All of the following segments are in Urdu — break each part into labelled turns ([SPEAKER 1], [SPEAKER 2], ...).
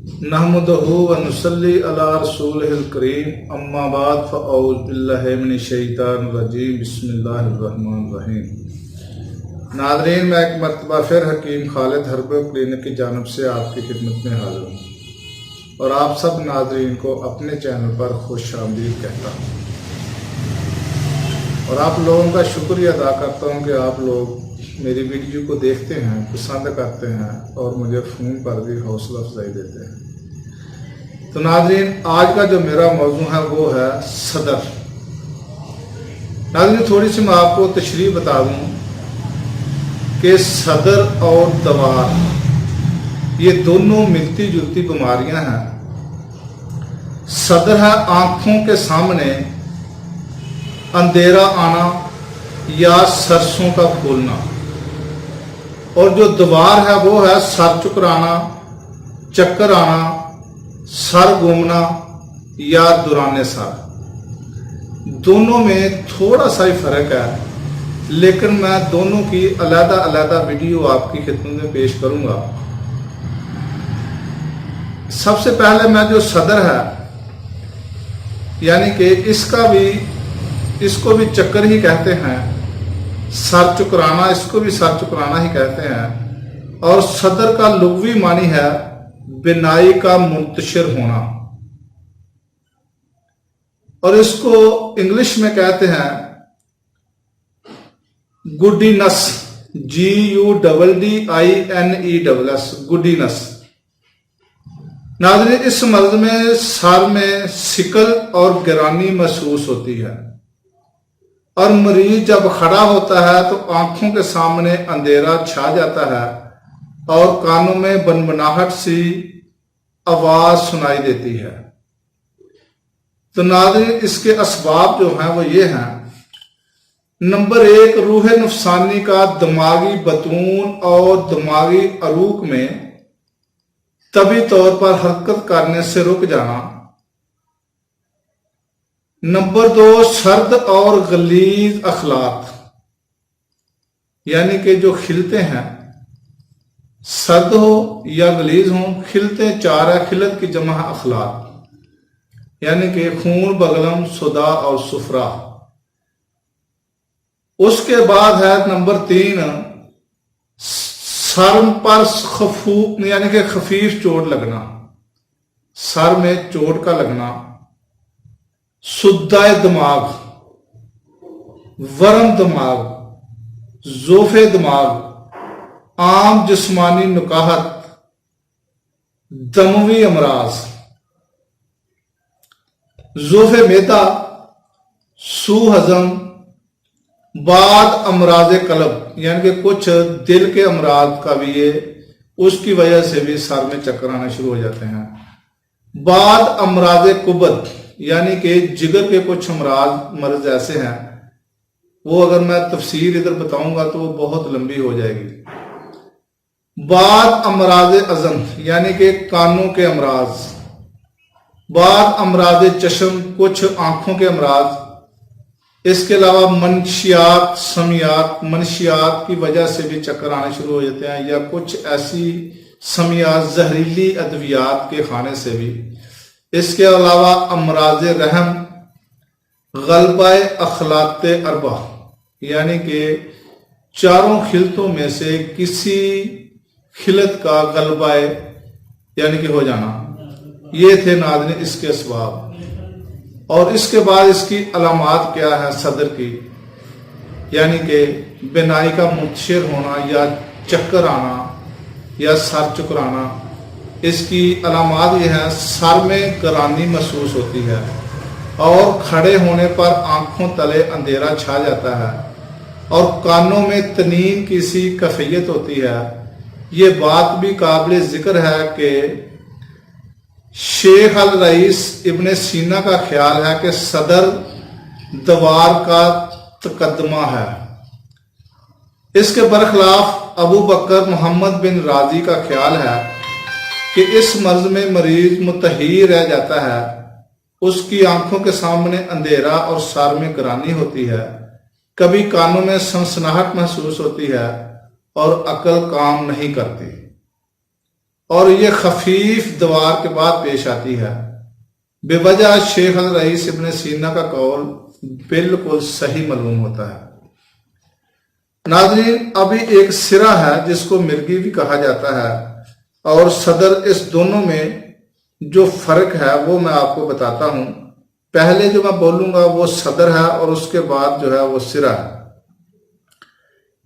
[SPEAKER 1] نحمدہ و نصلی علی رسولہ الکریم اما بعد فاعوذ باللہ من الشیطان الرجیم بسم اللہ الرحمن الرحیم۔ ناظرین، میں ایک مرتبہ پھر حکیم خالد ہربو کلینک کی جانب سے آپ کی خدمت میں حاضر ہوں اور آپ سب ناظرین کو اپنے چینل پر خوش آمدید کہتا ہوں اور آپ لوگوں کا شکریہ ادا کرتا ہوں کہ آپ لوگ میری ویڈیو کو دیکھتے ہیں، پسند کرتے ہیں اور مجھے فون پر بھی حوصلہ افزائی دیتے ہیں۔ تو ناظرین، آج کا جو میرا موضوع ہے وہ ہے صدر۔ ناظرین، تھوڑی سی میں آپ کو تشریح بتا دوں کہ صدر اور دوار یہ دونوں ملتی جلتی بیماریاں ہیں۔ صدر ہے آنکھوں کے سامنے اندھیرا آنا یا سرسوں کا پھولنا، اور جو دوار ہے وہ ہے سر چکرانا، چکر آنا، سر گھومنا یا دوران سر۔ دونوں میں تھوڑا سا ہی فرق ہے، لیکن میں دونوں کی علیحدہ علیحدہ ویڈیو آپ کی خدمت میں پیش کروں گا۔ سب سے پہلے میں جو صدر ہے یعنی کہ اس کو بھی چکر ہی کہتے ہیں، سر چکرانا اس کو بھی سر چکرانا ہی کہتے ہیں، اور صدر کا لغوی معنی ہے بینائی کا منتشر ہونا، اور اس کو انگلش میں کہتے ہیں گڈینس، GUDDINESS، گڈینس۔ ناظرین، اس مرض میں سر میں سکل اور گرانی محسوس ہوتی ہے، اور مریض جب کھڑا ہوتا ہے تو آنکھوں کے سامنے اندھیرا چھا جاتا ہے اور کانوں میں بنبناہٹ سی آواز سنائی دیتی ہے۔ تو ناظرین، اس کے اسباب جو ہیں وہ یہ ہیں۔ نمبر 1، روح نفسانی کا دماغی بطون اور دماغی عروق میں طبی طور پر حرکت کرنے سے رک جانا۔ نمبر 2، سرد اور غلیظ اخلاط، یعنی کہ جو کھلتے ہیں، سرد ہو یا غلیظ ہوں، کھلتے 4 ہے، کھلت کی جمع ہے اخلاط، یعنی کہ خون، بغلم، صدا اور صفرا۔ اس کے بعد ہے نمبر 3، سر پر یعنی کہ خفیف چوٹ لگنا، سر میں چوٹ کا لگنا، سدہ دماغ، ورم دماغ، ضعف دماغ، عام جسمانی نکاہت، دموی امراض، ضعف معدہ، سو ہضم، بعد امراض قلب، یعنی کہ کچھ دل کے امراض کا بھی اس کی وجہ سے بھی سر میں چکر آنا شروع ہو جاتے ہیں۔ بعد امراض کبد، یعنی کہ جگر کے کچھ مرض ایسے ہیں، وہ اگر میں تفصیل ادھر بتاؤں گا تو وہ بہت لمبی ہو جائے گی۔ بعد امراض عظم، یعنی کہ کانوں کے امراض، بعد امراض چشم، کچھ آنکھوں کے امراض، اس کے علاوہ منشیات، سمیات، منشیات کی وجہ سے بھی چکر آنے شروع ہو جاتے ہیں، یا کچھ ایسی سمیات، زہریلی ادویات کے کھانے سے بھی۔ اس کے علاوہ امراض رحم، غلبہ اخلاط اربع، یعنی کہ 4 خلطوں میں سے کسی خلط کا غلبہ یعنی کہ ہو جانا۔ یہ تھے ناظرین اس کے اسباب، اور اس کے بعد اس کی علامات کیا ہے صدر کی، یعنی کہ بینائی کا منتشر ہونا یا چکر آنا یا سر چکرانا۔ اس کی علامات یہ ہیں، سر میں گرانی محسوس ہوتی ہے اور کھڑے ہونے پر آنکھوں تلے اندھیرا چھا جاتا ہے، اور کانوں میں طنین کی سی کیفیت ہوتی ہے۔ یہ بات بھی قابل ذکر ہے کہ شیخ الرئیس ابن سینا کا خیال ہے کہ صدر دوار کا تقدمہ ہے۔ اس کے برخلاف ابو بکر محمد بن راضی کا خیال ہے کہ اس مرض میں مریض متحیر رہ جاتا ہے، اس کی آنکھوں کے سامنے اندھیرا اور سر میں گرانی ہوتی ہے، کبھی کانوں میں سنسناہٹ محسوس ہوتی ہے اور عقل کام نہیں کرتی۔ اور یہ خفیف دوار کے بعد پیش آتی ہے۔ بے وجہ شیخ الرئیس ابن سینا کا قول بالکل صحیح معلوم ہوتا ہے۔ ناظرین، ابھی ایک سرہ ہے جس کو مرگی بھی کہا جاتا ہے اور صدر، اس دونوں میں جو فرق ہے وہ میں آپ کو بتاتا ہوں۔ پہلے جو میں بولوں گا وہ صدر ہے اور اس کے بعد جو ہے وہ سرہ ہے۔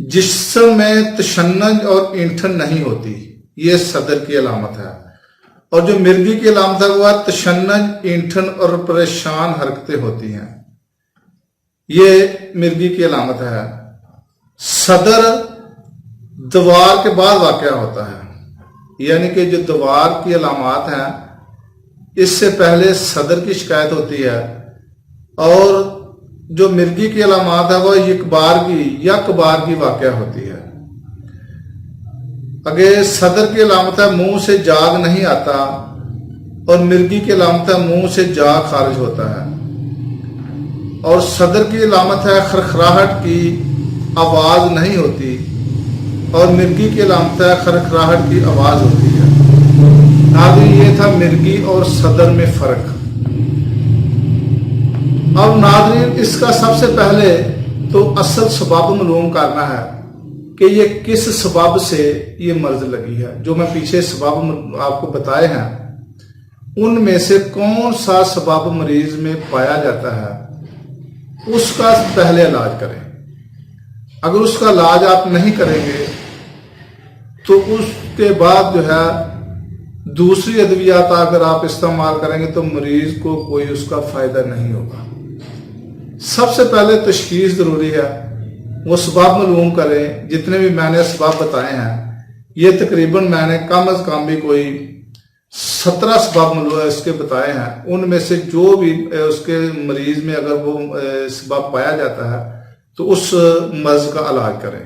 [SPEAKER 1] جسم میں تشنج اور اینٹھن نہیں ہوتی، یہ صدر کی علامت ہے، اور جو مرگی کی علامت ہے وہ ہے تشنج، اینٹھن اور پریشان حرکتیں ہوتی ہیں، یہ مرگی کی علامت ہے۔ صدر دوار کے بعد واقع ہوتا ہے، یعنی کہ جو دوار کی علامات ہیں اس سے پہلے صدر کی شکایت ہوتی ہے، اور جو مرگی کی علامات ہے وہ یک بارگی واقع ہوتی ہے۔ اگر صدر کی علامت ہے منہ سے جاگ نہیں آتا، اور مرگی کی علامت ہے منہ سے جاگ خارج ہوتا ہے، اور صدر کی علامت ہے خرخراہٹ کی آواز نہیں ہوتی، اور مرگی کی علامت ہے خرخراہٹ کی آواز ہوتی ہے۔ ناظرین، یہ تھا مرگی اور صدر میں فرق۔ اب ناظرین، اس کا سب سے پہلے تو اصل سبب معلوم کرنا ہے کہ یہ کس سبب سے یہ مرض لگی ہے۔ جو میں پیچھے سبب آپ کو بتائے ہیں ان میں سے کون سا سبب مریض میں پایا جاتا ہے، اس کا پہلے علاج کریں۔ اگر اس کا علاج آپ نہیں کریں گے تو اس کے بعد جو ہے دوسری ادویات اگر آپ استعمال کریں گے تو مریض کو کوئی اس کا فائدہ نہیں ہوگا۔ سب سے پہلے تشخیص ضروری ہے، وہ اسباب معلوم کریں۔ جتنے بھی میں نے اسباب بتائے ہیں یہ تقریباً میں نے کم از کم بھی کوئی 17 اسباب اس کے بتائے ہیں، ان میں سے جو بھی اس کے مریض میں اگر وہ اسباب پایا جاتا ہے تو اس مرض کا علاج کریں۔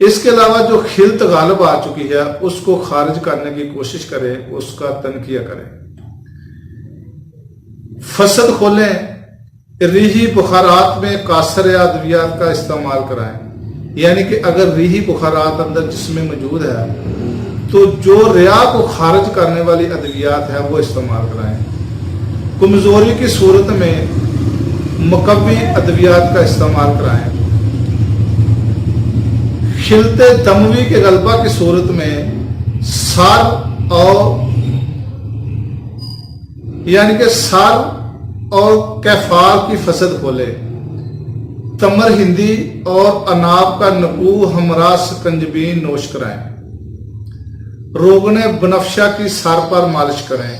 [SPEAKER 1] اس کے علاوہ جو خلط غالب آ چکی ہے اس کو خارج کرنے کی کوشش کریں، اس کا تنقیہ کریں۔ فصد کھولیں، ریحی بخارات میں قاصر ادویات کا استعمال کرائیں، یعنی کہ اگر ریحی بخارات اندر جسم میں موجود ہے تو جو ریا کو خارج کرنے والی ادویات ہے وہ استعمال کرائیں۔ کمزوری کی صورت میں مقوی ادویات کا استعمال کرائیں۔ خلط دموی کے غلبہ کی صورت میں سر اور کیفال کی فصد کھولے، تمر ہندی اور اناب کا نکو ہمراہ سکنجبین نوش کرائیں۔ روغن بنفشہ کی سر پر مالش کریں۔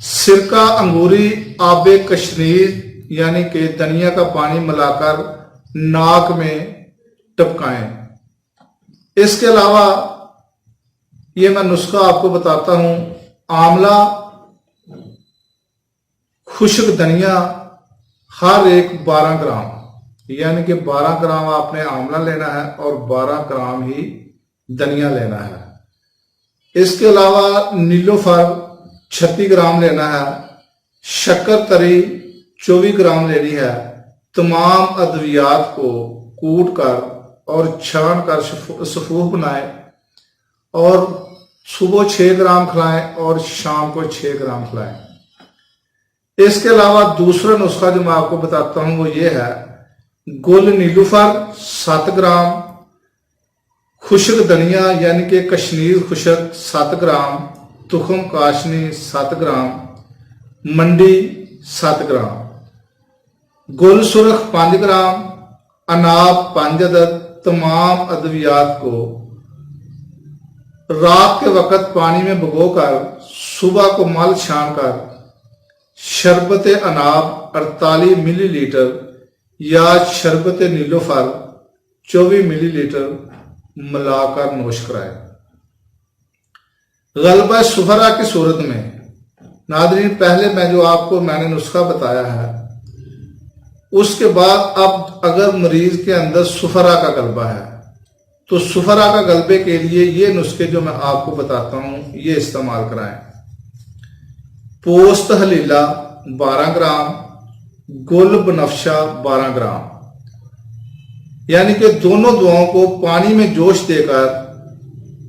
[SPEAKER 1] سرکہ انگوری آب کشنیر یعنی کہ دنیا کا پانی ملا کر ناک میں ٹپکائیں۔ اس کے علاوہ یہ میں نسخہ آپ کو بتاتا ہوں، آملہ، خشک دھنیا ہر ایک 12 گرام، یعنی کہ 12 گرام آپ نے آملہ لینا ہے اور 12 گرام ہی دھنیا لینا ہے۔ اس کے علاوہ نیلوفر 36 گرام لینا ہے، شکر تری 24 گرام لینی ہے۔ تمام ادویات کو کوٹ کر اور چھان کر صفوف بنائیں اور صبح 6 گرام کھلائیں اور شام کو 6 گرام کھلائیں۔ اس کے علاوہ دوسرا نسخہ جو میں آپ کو بتاتا ہوں وہ یہ ہے، گل نیلوفر 7 گرام، خشک دھنیا یعنی کہ کشمیر خشک 7 گرام، تخم کاشنی 7 گرام، منڈی 7 گرام، گل سرخ 5 گرام، اناب 5 عدد۔ تمام ادویات کو رات کے وقت پانی میں بھگو کر صبح کو مل چھان کر شربت اناب 48 ملی لیٹر یا شربت نیلوفر 24 ملی لیٹر ملا کر نوش کرائے۔ غلبہ سفرا کی صورت میں ناظرین، پہلے میں نے نسخہ بتایا ہے، اس کے بعد اب اگر مریض کے اندر سفرا کا غلبہ ہے تو سفرا کا غلبے کے لیے یہ نسخے جو میں آپ کو بتاتا ہوں یہ استعمال کرائیں۔ پوست حلیلہ 12 گرام، گل بنفشہ 12 گرام، یعنی کہ دونوں دواؤں کو پانی میں جوش دے کر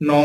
[SPEAKER 1] 9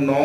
[SPEAKER 1] 9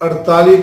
[SPEAKER 1] 48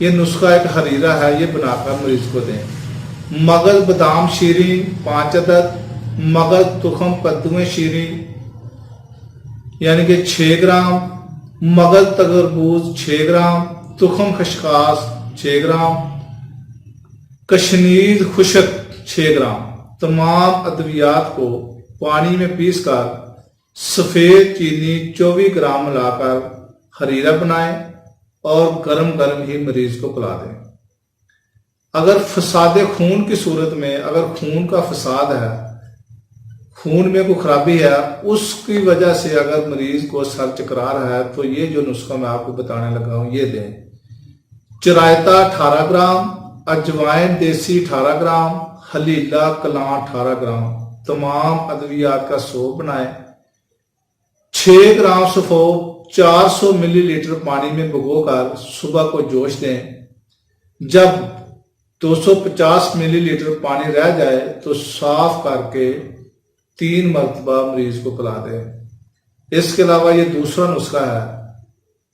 [SPEAKER 1] یہ نسخہ ایک حریرہ ہے، یہ بنا کر مریض کو دیں۔ مغز بادام شیریں 5 عدد، مغز تخم کدویں شیریں یعنی کہ 6 گرام، مغز تربوز 6 گرام، تخم خشخاش 6 گرام، کشنیز خشک 6 گرام۔ تمام ادویات کو پانی میں پیس کر سفید چینی 24 گرام ملا کر حریرہ بنائیں اور گرم گرم ہی مریض کو پلا دیں۔ اگر فساد خون کی صورت میں، اگر خون کا فساد ہے، خون میں کوئی خرابی ہے، اس کی وجہ سے اگر مریض کو سر چکرا رہا ہے تو یہ جو نسخہ میں آپ کو بتانے لگا ہوں یہ دیں۔ چرائتا 18 گرام، اجوائن دیسی 18 گرام، حلیلہ کلاں 18 گرام۔ تمام ادویات کا سوپ بنائیں۔ 6 گرام سفوف 400 ملی لیٹر پانی میں بھگو کر صبح کو جوش دیں۔ جب 250 ملی لیٹر پانی رہ جائے تو صاف کر کے 3 مرتبہ مریض کو پلا دیں۔ اس کے علاوہ یہ دوسرا نسخہ ہے۔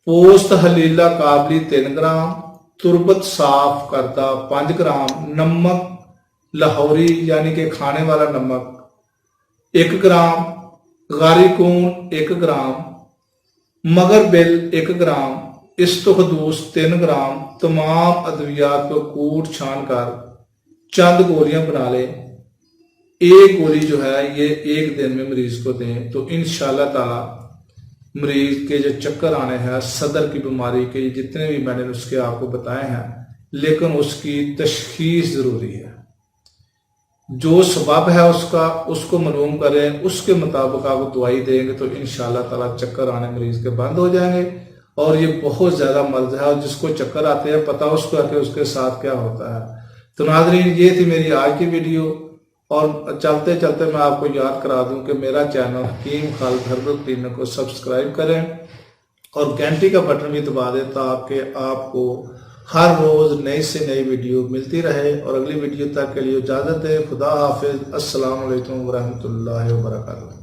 [SPEAKER 1] پوست حلیلہ کابلی 3 گرام، تربت صاف کردہ 5 گرام، نمک لاہوری یعنی کہ کھانے والا نمک 1 گرام، غاری کون 1 گرام، مگر بل 1 گرام، استخدوس 3 گرام۔ تمام ادویات کو کوٹ چھان کر چند گولیاں بنا لیں۔ ایک گولی جو ہے یہ 1 دن میں مریض کو دیں تو انشاءاللہ تعالی مریض کے جو چکر آنے ہیں، صدر کی بیماری کے جتنے بھی میں نے نسخے آپ کو بتائے ہیں، لیکن اس کی تشخیص ضروری ہے۔ جو سبب ہے اس کو معلوم کریں، اس کے مطابق آپ دوائی دیں گے تو انشاءاللہ تعالی چکر آنے مریض کے بند ہو جائیں گے۔ اور یہ بہت زیادہ مرض ہے، اور جس کو چکر آتے ہیں پتہ اس کو ہے کہ اس کے ساتھ کیا ہوتا ہے۔ تو ناظرین یہ تھی میری آج کی ویڈیو، اور چلتے چلتے میں آپ کو یاد کرا دوں کہ میرا چینل حکیم خالد ہربل کلینک کو سبسکرائب کریں اور گھنٹی کا بٹن بھی دبا دیں تاکہ آپ کو ہر روز نئی سے نئی ویڈیو ملتی رہے۔ اور اگلی ویڈیو تک کے لیے اجازت دیں۔ خدا حافظ۔ السلام علیکم ورحمۃ اللہ وبرکاتہ۔